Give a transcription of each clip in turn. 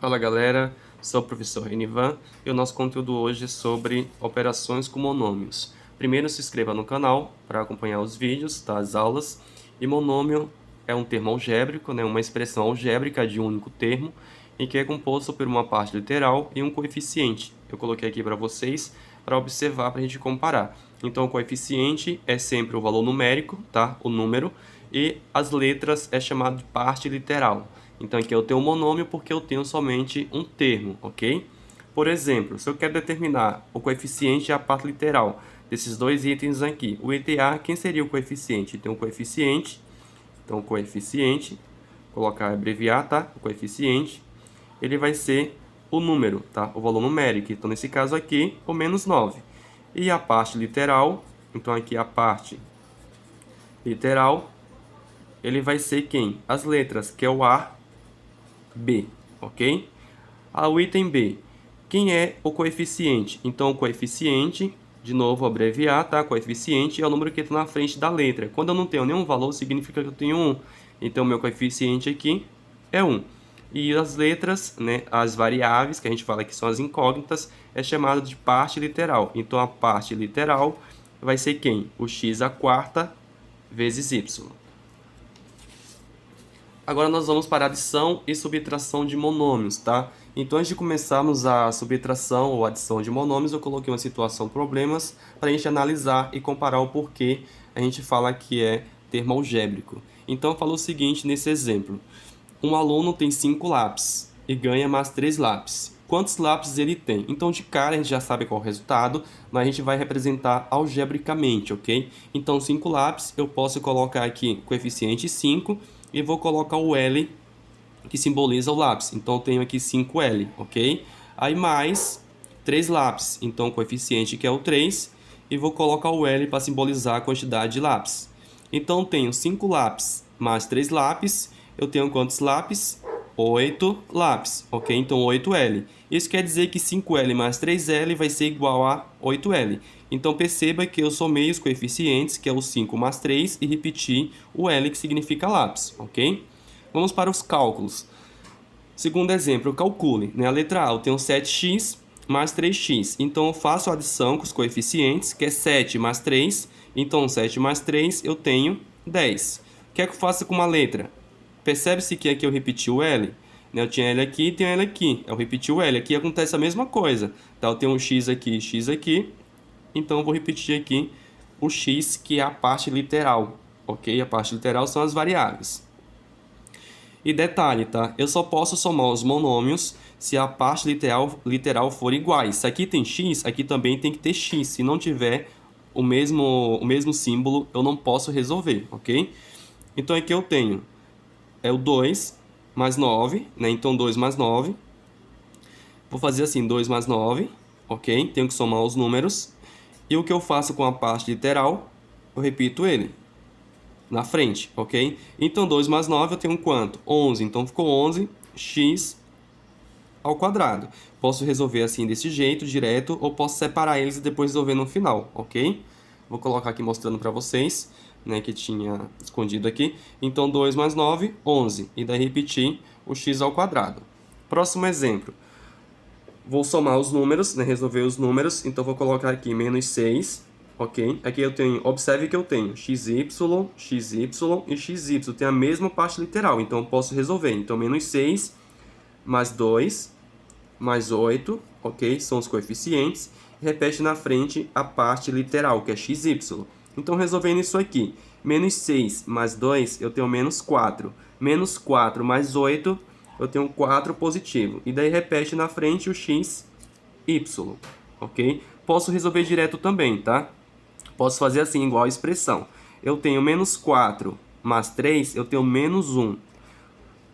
Fala galera, sou o professor Renivan e o nosso conteúdo hoje é sobre operações com monômios. Primeiro se inscreva no canal para acompanhar os vídeos das aulas. E monômio é um termo algébrico, uma expressão algébrica de um único termo, em que é composto por uma parte literal e um coeficiente. Eu coloquei aqui para vocês para observar, para a gente comparar. Então o coeficiente é sempre o valor numérico, tá? O número, e as letras é chamado de parte literal. Então aqui eu tenho um monômio porque eu tenho somente um termo, ok? Por exemplo, se eu quero determinar o coeficiente e a parte literal desses dois itens aqui, o item A, quem seria o coeficiente? Tem um coeficiente, então o coeficiente, colocar, abreviar, tá? O coeficiente, ele vai ser o número, tá? O valor numérico, então nesse caso aqui, o menos 9. E a parte literal, então aqui a parte literal, ele vai ser quem? As letras, que é o A, B, ok? O item B, quem é o coeficiente? Então, o coeficiente, de novo, abreviar, tá? Coeficiente é o número que está na frente da letra. Quando eu não tenho nenhum valor, significa que eu tenho 1. Então, meu coeficiente aqui é 1. E as letras, as variáveis, que a gente fala que são as incógnitas, é chamado de parte literal. Então, a parte literal vai ser quem? O x à quarta vezes y. Agora nós vamos para a adição e subtração de monômios, tá? Então, antes de começarmos a subtração ou adição de monômios, eu coloquei uma situação problemas para a gente analisar e comparar o porquê a gente fala que é termo algébrico. Então, eu falo o seguinte nesse exemplo. Um aluno tem 5 lápis e ganha mais 3 lápis. Quantos lápis ele tem? Então, de cara, a gente já sabe qual é o resultado, mas a gente vai representar algebricamente, ok? Então, 5 lápis, eu posso colocar aqui coeficiente 5 e vou colocar o L, que simboliza o lápis. Então, eu tenho aqui 5L, ok? Aí, mais 3 lápis. Então, o coeficiente que é o 3, e vou colocar o L para simbolizar a quantidade de lápis. Então, eu tenho 5 lápis mais 3 lápis. Eu tenho quantos lápis? 8 lápis, ok? Então, 8L. Isso quer dizer que 5L mais 3L vai ser igual a 8L. Então, perceba que eu somei os coeficientes, que é o 5 mais 3, e repeti o L, que significa lápis, ok? Vamos para os cálculos. Segundo exemplo, calcule. A letra A, eu tenho 7x mais 3x. Então, eu faço a adição com os coeficientes, que é 7 mais 3. Então, 7 mais 3, eu tenho 10. O que é que eu faço com uma letra? Percebe-se que aqui eu repeti o L? Eu tinha L aqui e tenho L aqui. Eu repeti o L. Aqui acontece a mesma coisa. Tá? Eu tenho um x aqui. Então, eu vou repetir aqui o x, que é a parte literal. Ok? A parte literal são as variáveis. E detalhe, tá? Eu só posso somar os monômios se a parte literal for iguais. Se aqui tem x, aqui também tem que ter x. Se não tiver o mesmo símbolo, eu não posso resolver, ok? Então, aqui eu tenho o 2 mais 9, Então, 2 mais 9. Vou fazer assim, 2 mais 9, ok? Tenho que somar os números. E o que eu faço com a parte literal? Eu repito ele na frente, ok? Então, 2 mais 9 eu tenho quanto? 11. Então, ficou 11x ao quadrado. Posso resolver assim desse jeito, direto, ou posso separar eles e depois resolver no final, ok? Vou colocar aqui mostrando para vocês, que tinha escondido aqui. Então, 2 mais 9, 11. E daí repetir o x ao quadrado. Próximo exemplo. Vou somar os números, resolver os números. Então, vou colocar aqui menos 6, ok? Aqui eu tenho, observe que eu tenho xy, xy e xy. Tem a mesma parte literal, então eu posso resolver. Então, menos 6 mais 2 mais 8, ok? São os coeficientes. Repete na frente a parte literal, que é xy. Então, resolvendo isso aqui, menos 6 mais 2, eu tenho menos 4. Menos 4 mais 8, eu tenho 4 positivo. E daí repete na frente o x, y, ok? Posso resolver direto também, tá? Posso fazer assim, igual a expressão. Eu tenho menos 4 mais 3, eu tenho menos 1.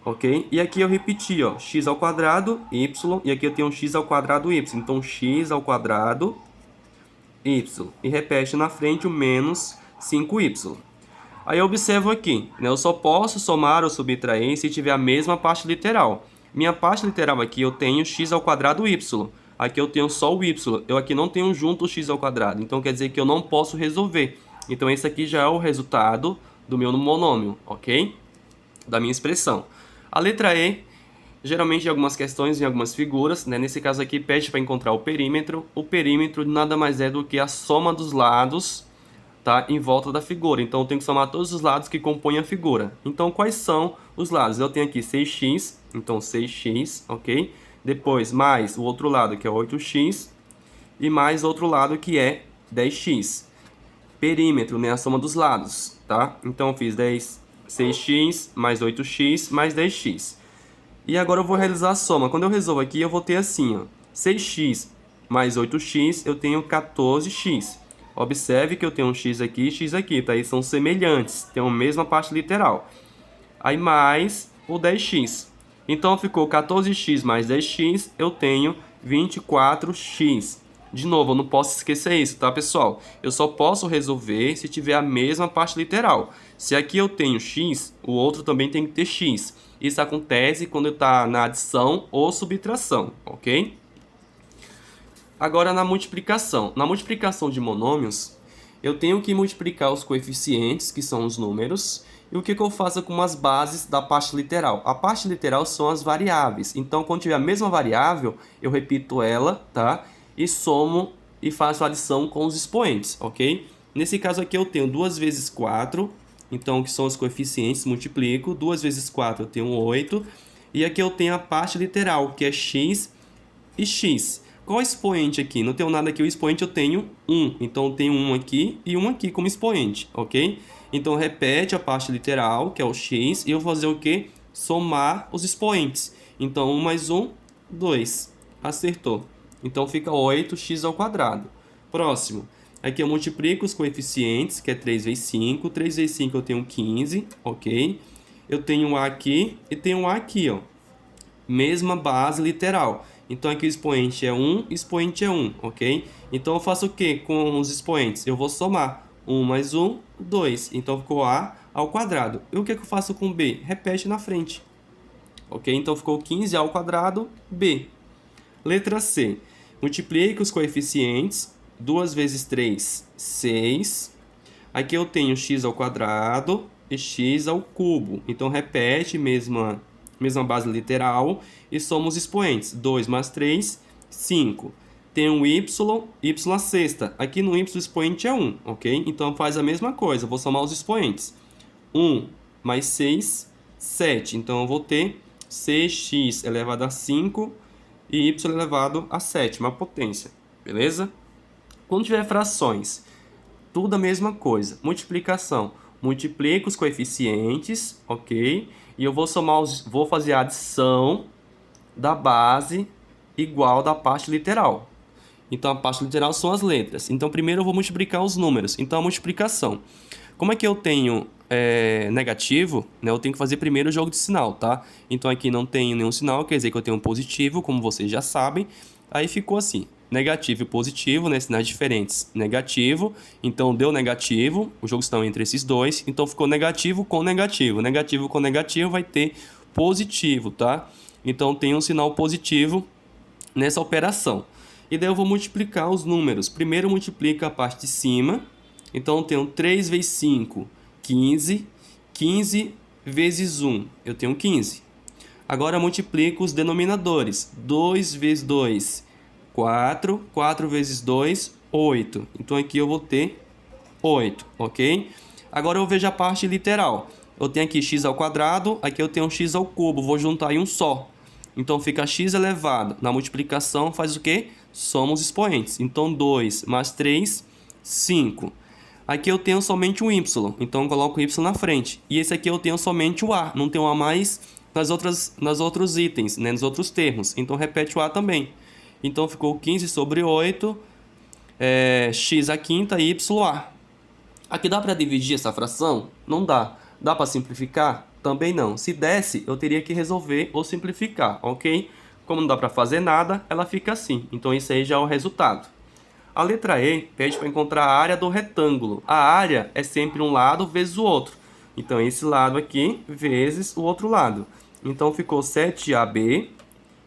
Ok? E aqui eu repeti, ó, x ao quadrado, y, e aqui eu tenho x ao quadrado, y. Então, x ao quadrado, y. E repete na frente o menos 5y. Aí eu observo aqui, eu só posso somar ou subtrair se tiver a mesma parte literal. Minha parte literal aqui eu tenho x ao quadrado, y. Aqui eu tenho só o y. Eu aqui não tenho junto o x ao quadrado. Então, quer dizer que eu não posso resolver. Então, esse aqui já é o resultado do meu monômio, ok? Da minha expressão. A letra E, Geralmente em algumas questões, em algumas figuras, né? Nesse caso aqui pede para encontrar o perímetro. O perímetro nada mais é do que a soma dos lados, tá, em volta da figura. Então eu tenho que somar todos os lados que compõem a figura. Então quais são os lados? Eu tenho aqui 6x, então 6x, ok? Depois mais o outro lado que é 8x e mais outro lado que é 10x. Perímetro, né, a soma dos lados, tá? Então eu fiz 6x mais 8x mais 10x. E agora eu vou realizar a soma. Quando eu resolvo aqui, eu vou ter assim, ó, 6x mais 8x, eu tenho 14x. Observe que eu tenho um x aqui e x aqui, tá? Eles são semelhantes, tem a mesma parte literal. Aí mais o 10x. Então ficou 14x mais 10x, eu tenho 24x. De novo, eu não posso esquecer isso, tá, pessoal? Eu só posso resolver se tiver a mesma parte literal. Se aqui eu tenho x, o outro também tem que ter x. Isso acontece quando está na adição ou subtração, ok? Agora na multiplicação. Na multiplicação de monômios, eu tenho que multiplicar os coeficientes, que são os números, e o que eu faço com as bases da parte literal? A parte literal são as variáveis. Então, quando tiver a mesma variável, eu repito ela, tá? E somo e faço a adição com os expoentes, ok? Nesse caso aqui eu tenho 2 vezes 4, então que são os coeficientes, multiplico. 2 vezes 4 eu tenho 8. E aqui eu tenho a parte literal, que é x e x. Qual expoente aqui? Não tenho nada aqui, o expoente eu tenho 1. Então eu tenho 1 aqui e 1 aqui como expoente, ok? Então repete a parte literal, que é o x, e eu vou fazer o quê? Somar os expoentes. Então 1 mais 1, 2. Acertou. Então fica 8x ao quadrado. Próximo. Aqui eu multiplico os coeficientes, que é 3 vezes 5. 3 vezes 5 eu tenho 15, ok? Eu tenho um A aqui e tenho um A aqui, ó. Mesma base literal. Então aqui o expoente é 1, expoente é 1, ok? Então eu faço o que com os expoentes? Eu vou somar 1 mais 1, 2. Então ficou A ao quadrado. E o que eu faço com B? Repete na frente. Ok? Então ficou 15A ao quadrado, B. Letra C. Multiplique os coeficientes. 2 vezes 3, 6. Aqui eu tenho x ao quadrado e x ao cubo. Então repete, mesma base literal, e soma os expoentes. 2 mais 3, 5. Tem um y a sexta. Aqui no y o expoente é 1, ok? Então faz a mesma coisa, vou somar os expoentes. 1 mais 6, 7. Então eu vou ter 6x elevado a 5 e y elevado a sétima potência, beleza? Quando tiver frações, tudo a mesma coisa. Multiplicação, multiplico os coeficientes, ok? E eu vou somar vou fazer a adição da base igual da parte literal. Então a parte literal são as letras. Então primeiro eu vou multiplicar os números. Então a multiplicação. Como é que eu tenho negativo, né? Eu tenho que fazer primeiro o jogo de sinal, tá? Então aqui não tenho nenhum sinal, quer dizer que eu tenho um positivo, como vocês já sabem. Aí ficou assim, negativo e positivo, né? Sinais diferentes. Negativo, então deu negativo, o jogo está entre esses dois. Então ficou negativo com negativo. Negativo com negativo vai ter positivo, tá? Então tem um sinal positivo nessa operação. E daí eu vou multiplicar os números. Primeiro multiplica a parte de cima. Então eu tenho 3 vezes 5, 15. 15 vezes 1, eu tenho 15. Agora multiplico os denominadores. 2 vezes 2, 4. 4 vezes 2, 8. Então aqui eu vou ter 8, ok? Agora eu vejo a parte literal. Eu tenho aqui x ao quadrado, aqui eu tenho x ao cubo. Vou juntar em um só. Então fica x elevado. Na multiplicação faz o quê? Soma os expoentes. Então 2 mais 3, 5. Aqui eu tenho somente um y, então eu coloco o y na frente. E esse aqui eu tenho somente o a, não tenho a mais nas outros itens, né, nos outros termos. Então repete o a também. Então ficou 15 sobre 8, x à quinta, y a. Aqui dá para dividir essa fração? Não dá. Dá para simplificar? Também não. Se desse, eu teria que resolver ou simplificar, ok? Como não dá para fazer nada, ela fica assim. Então isso aí já é o resultado. A letra E pede para encontrar a área do retângulo. A área é sempre um lado vezes o outro. Então, esse lado aqui vezes o outro lado. Então, ficou 7AB,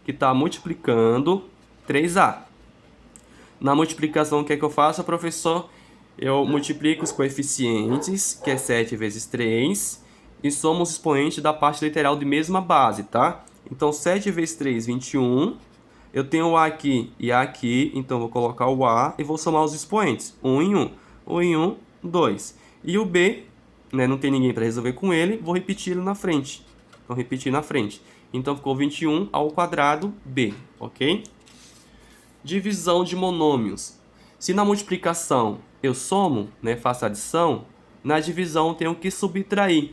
que está multiplicando 3A. Na multiplicação, o que é que eu faço, professor? Eu multiplico os coeficientes, que é 7 vezes 3, e somo os expoentes da parte literal de mesma base, tá? Então, 7 vezes 3, 21. Eu tenho o A aqui e A aqui, então vou colocar o A e vou somar os expoentes. 1 em 1. 1 em 1, 2. E o B, né, não tem ninguém para resolver com ele, vou repetir ele na frente. Então, repetir na frente. Então, ficou 21 ao quadrado B, ok? Divisão de monômios. Se na multiplicação eu somo, né, faço adição, na divisão eu tenho que subtrair.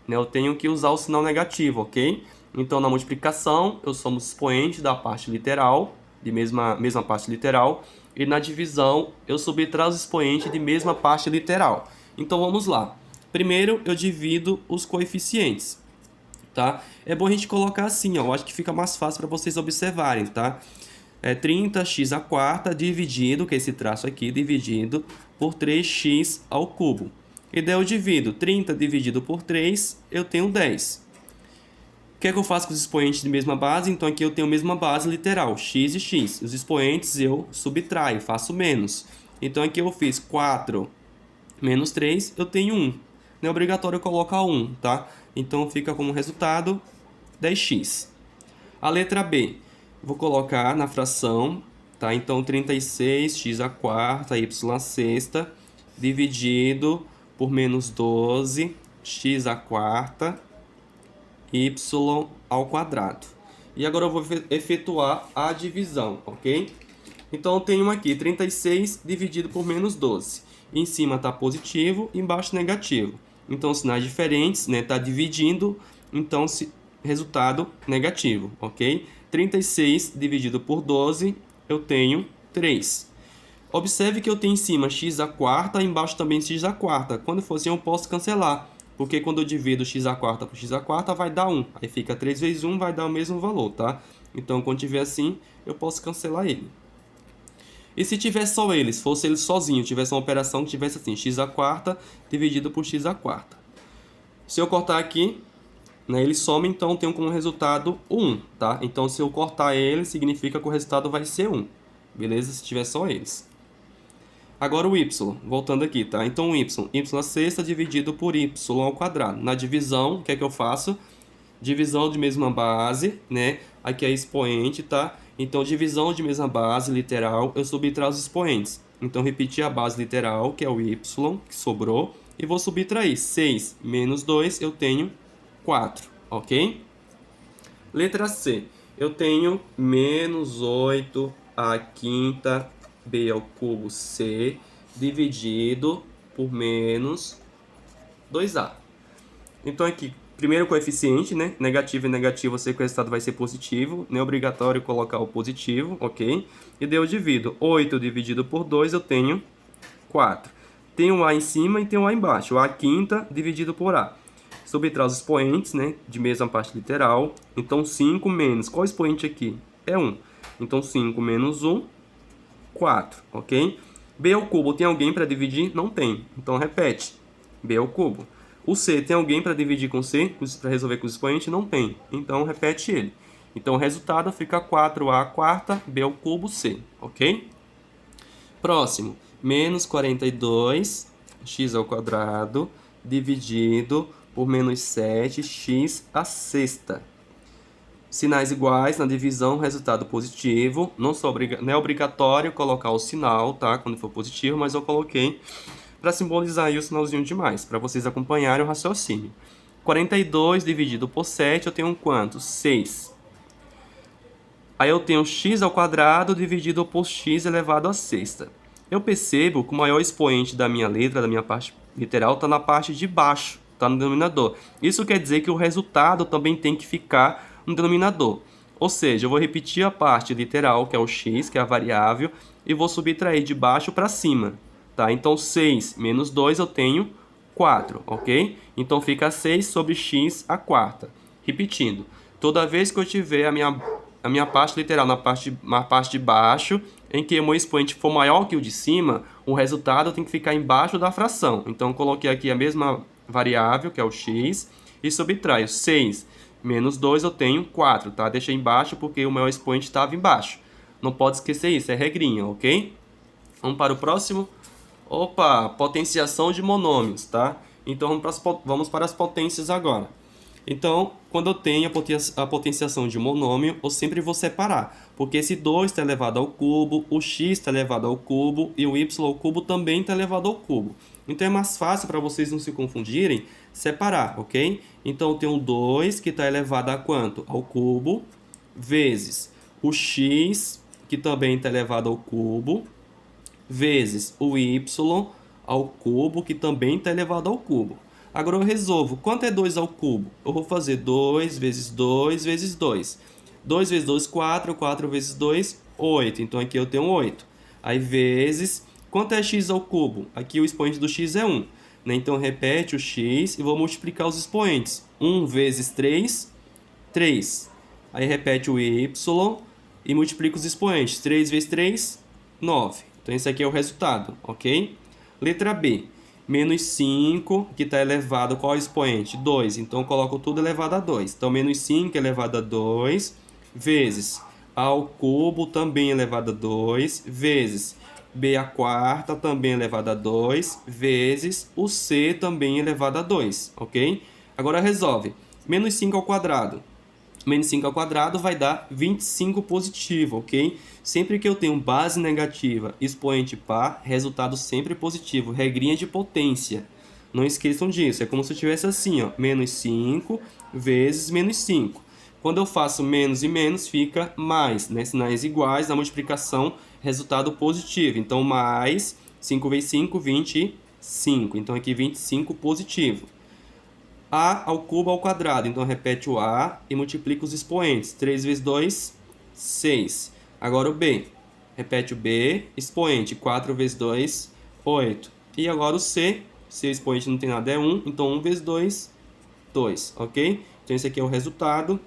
Né, eu tenho que usar o sinal negativo, ok? Então, na multiplicação, eu somo os expoentes da parte literal, de mesma parte literal, e na divisão, eu subtraio os expoentes de mesma parte literal. Então, vamos lá. Primeiro, eu divido os coeficientes, tá? É bom a gente colocar assim, ó, eu acho que fica mais fácil para vocês observarem, tá? É 30x à quarta dividido, que é esse traço aqui, dividido por 3x ao cubo. E daí eu divido 30 dividido por 3, eu tenho 10. O que é que eu faço com os expoentes de mesma base? Então aqui eu tenho a mesma base literal, x e x. Os expoentes eu subtraio, faço menos. Então aqui eu fiz 4 menos 3, eu tenho 1. Não é obrigatório colocar 1, tá? Então fica como resultado 10x. A letra B, vou colocar na fração, tá? Então 36x à quarta, y à sexta, dividido por menos 12, x à quarta, y ao quadrado. E agora eu vou efetuar a divisão, ok? Então eu tenho aqui 36 dividido por menos 12. Em cima está positivo, embaixo negativo. Então sinais diferentes, né? Está dividindo, então resultado negativo, ok? 36 dividido por 12, eu tenho 3. Observe que eu tenho em cima x à quarta, embaixo também x à quarta. Quando for assim, eu posso cancelar, porque quando eu divido x à quarta por x à quarta, vai dar 1. Aí fica 3 vezes 1, vai dar o mesmo valor, tá? Então, quando tiver assim, eu posso cancelar ele. E se tivesse só eles, fosse eles sozinho, tivesse uma operação que tivesse assim, x à quarta dividido por x à quarta. Se eu cortar aqui, né, ele soma, então tenho como resultado 1, tá? Então, se eu cortar ele, significa que o resultado vai ser 1. Beleza? Se tiver só eles. Agora o y, voltando aqui, tá? Então o y à sexta dividido por y ao quadrado. Na divisão, o que é que eu faço? Divisão de mesma base, né? Aqui é expoente, tá? Então divisão de mesma base, literal, eu subtraio os expoentes. Então repetir a base literal, que é o y, que sobrou, e vou subtrair 6 menos 2, eu tenho 4, ok? Letra C, eu tenho menos 8 à quinta b ao cubo c dividido por menos 2a. Então aqui, primeiro coeficiente, né? Negativo e negativo, eu sei que o resultado vai ser positivo. Não é obrigatório colocar o positivo, ok? E daí eu divido. 8 dividido por 2, eu tenho 4. Tem um a em cima e tem um a embaixo. O a quinta dividido por a. Subtrai os expoentes, né? De mesma parte literal. Então 5 menos. Qual expoente aqui? É 1. Então 5 menos 1, 4, ok? B ao cubo, tem alguém para dividir? Não tem. Então repete. B ao cubo. O C, tem alguém para dividir com C? Para resolver com os expoentes? Não tem. Então repete ele. Então o resultado fica 4A à quarta, B ao cubo, C, ok? Próximo. Menos 42, x ao quadrado, dividido por menos 7, x à sexta. Sinais iguais na divisão, resultado positivo. Não é obrigatório colocar o sinal, tá? Quando for positivo, mas eu coloquei para simbolizar aí o sinalzinho de mais, para vocês acompanharem o raciocínio. 42 dividido por 7, eu tenho quanto? 6. Aí eu tenho x ao quadrado dividido por x elevado à sexta. Eu percebo que o maior expoente da minha letra, da minha parte literal, está na parte de baixo, está no denominador. Isso quer dizer que o resultado também tem que ficar no denominador. Ou seja, eu vou repetir a parte literal, que é o x, que é a variável, e vou subtrair de baixo para cima. Tá? Então, 6 menos 2 eu tenho 4, ok? Então, fica 6 sobre x à quarta. Repetindo, toda vez que eu tiver a minha parte literal na parte de baixo, em que o meu expoente for maior que o de cima, o resultado tem que ficar embaixo da fração. Então, eu coloquei aqui a mesma variável, que é o x, e subtraio 6 menos 2, eu tenho 4, tá? Deixei embaixo porque o meu expoente estava embaixo. Não pode esquecer isso, é regrinha, ok? Vamos para o próximo. Opa, potenciação de monômios, tá? Então, vamos para as potências agora. Então, quando eu tenho a potenciação de um monômio, eu sempre vou separar, porque esse 2 está elevado ao cubo, o x está elevado ao cubo e o y ao cubo também está elevado ao cubo. Então, é mais fácil para vocês não se confundirem, separar, ok? Então, eu tenho 2 que está elevado a quanto? Ao cubo, vezes o x, que também está elevado ao cubo, vezes o y ao cubo, que também está elevado ao cubo. Agora eu resolvo. Quanto é 2 ao cubo? Eu vou fazer 2 vezes 2 vezes 2. 2 vezes 2, 4. 4 vezes 2, 8. Então aqui eu tenho 8. Aí vezes... Quanto é x ao cubo? Aqui o expoente do x é 1. Né? Então repete o x e vou multiplicar os expoentes. 1 vezes 3, 3. Aí repete o y e multiplica os expoentes. 3 vezes 3, 9. Então esse aqui é o resultado, ok? Letra B. Menos 5, que está elevado, qual é o expoente? 2. Então, eu coloco tudo elevado a 2. Então, menos 5 elevado a 2, vezes ao cubo, também elevado a 2, vezes b à quarta, também elevado a 2, vezes o c, também elevado a 2, ok? Agora, resolve. Menos 5 ao quadrado. Menos 5 ao quadrado vai dar 25 positivo, ok? Sempre que eu tenho base negativa, expoente par, resultado sempre positivo. Regrinha de potência. Não esqueçam disso. É como se eu tivesse assim, ó, menos 5 vezes menos 5. Quando eu faço menos e menos, fica mais, né? Sinais iguais, na multiplicação, resultado positivo. Então, mais 5 vezes 5, 25. Então, aqui 25 positivo. A ao cubo ao quadrado. Então, repete o A e multiplica os expoentes. 3 vezes 2, 6. Agora o B. Repete o B, expoente. 4 vezes 2, 8. E agora o C. Se o expoente não tem nada, é 1. Então, 1 vezes 2, 2. Ok? Então, esse aqui é o resultado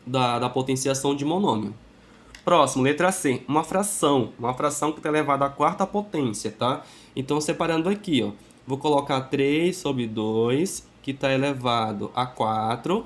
da potenciação de monômio. Próximo, letra C. Uma fração. Uma fração que está elevada à quarta potência, tá? Então, separando aqui, ó. Vou colocar 3 sobre 2, que está elevado a 4.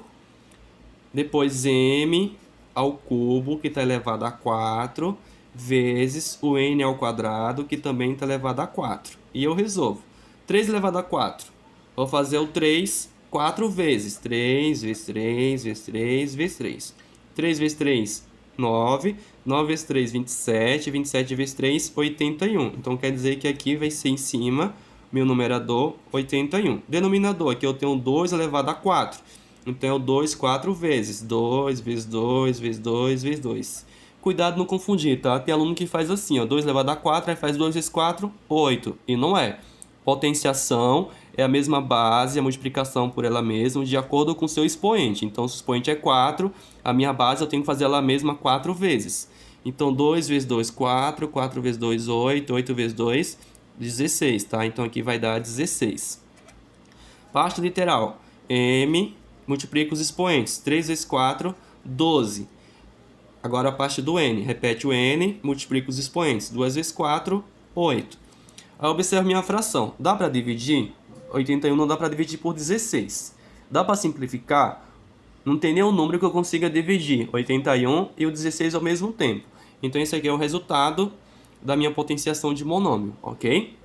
Depois m ao cubo, que está elevado a 4, vezes o n ao quadrado, que também está elevado a 4. E eu resolvo. 3 elevado a 4. Vou fazer o 3 4 vezes. 3 vezes 3 vezes 3 vezes 3. 3 vezes 3, 9. 9 vezes 3, 27. 27 vezes 3, 81. Então, quer dizer que aqui vai ser em cima, meu numerador, 81. Denominador, aqui eu tenho 2 elevado a 4. Então, é o 2 4 vezes. 2 vezes 2 vezes 2 vezes 2. Cuidado não confundir, tá? Tem aluno que faz assim, ó. 2 elevado a 4, aí faz 2 vezes 4, 8. E não é. Potenciação é a mesma base, a multiplicação por ela mesma, de acordo com o seu expoente. Então, se o expoente é 4, a minha base eu tenho que fazer ela mesma 4 vezes. Então, 2 vezes 2, 4. 4 vezes 2, 8. 8 vezes 2, 16, tá? Então, aqui vai dar 16. Parte literal. M multiplica os expoentes. 3 vezes 4, 12. Agora a parte do n. Repete o n, multiplica os expoentes. 2 vezes 4, 8. Aí observe minha fração. Dá para dividir? 81 não dá para dividir por 16. Dá para simplificar? Não tem nenhum número que eu consiga dividir 81 e o 16 ao mesmo tempo. Então esse aqui é o resultado da minha potenciação de monômio, ok?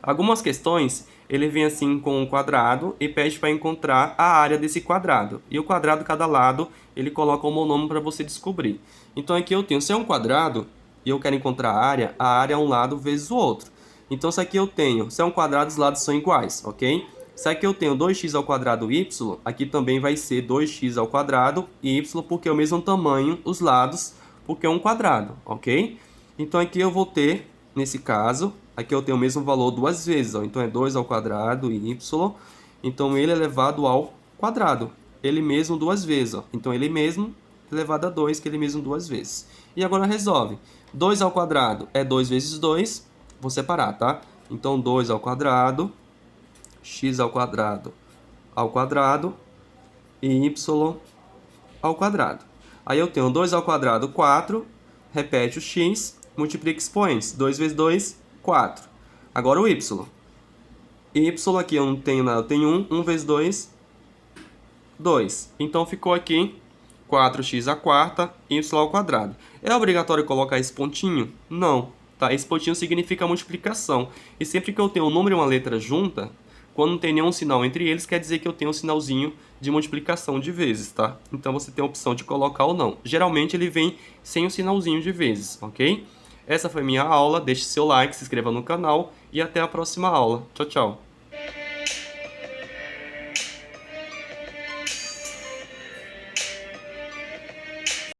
Algumas questões, ele vem assim com um quadrado e pede para encontrar a área desse quadrado. E o quadrado, cada lado, ele coloca um monômio para você descobrir. Então aqui eu tenho, se é um quadrado e eu quero encontrar a área é um lado vezes o outro. Então se aqui eu tenho, se é um quadrado, os lados são iguais, ok? Se aqui eu tenho 2x ao quadrado y, aqui também vai ser 2x ao quadrado y, porque é o mesmo tamanho, os lados, porque é um quadrado, ok? Então aqui eu vou ter, nesse caso, aqui eu tenho o mesmo valor duas vezes, ó. Então é 2 ao quadrado y, então ele é elevado ao quadrado, ele mesmo duas vezes, ó. Então ele mesmo elevado a 2, que ele mesmo duas vezes. E agora resolve. 2 ao quadrado é 2 vezes 2, vou separar, tá? Então 2 ao quadrado, x ao quadrado e y ao quadrado. Aí eu tenho 2 ao quadrado, 4, repete o x, multiplica expoentes. 2 vezes 2, 4. Agora o y. Y aqui eu não tenho nada, eu tenho 1. 1 vezes 2, 2. Então ficou aqui 4x à quarta, y ao quadrado. É obrigatório colocar esse pontinho? Não. Tá? Esse pontinho significa multiplicação. E sempre que eu tenho um número e uma letra junta, Quando não tem nenhum sinal entre eles, quer dizer que eu tenho um sinalzinho de multiplicação de vezes, tá? Então você tem a opção de colocar ou não. Geralmente ele vem sem o sinalzinho de vezes, ok? Essa foi minha aula, deixe seu like, se inscreva no canal e até a próxima aula. Tchau, tchau!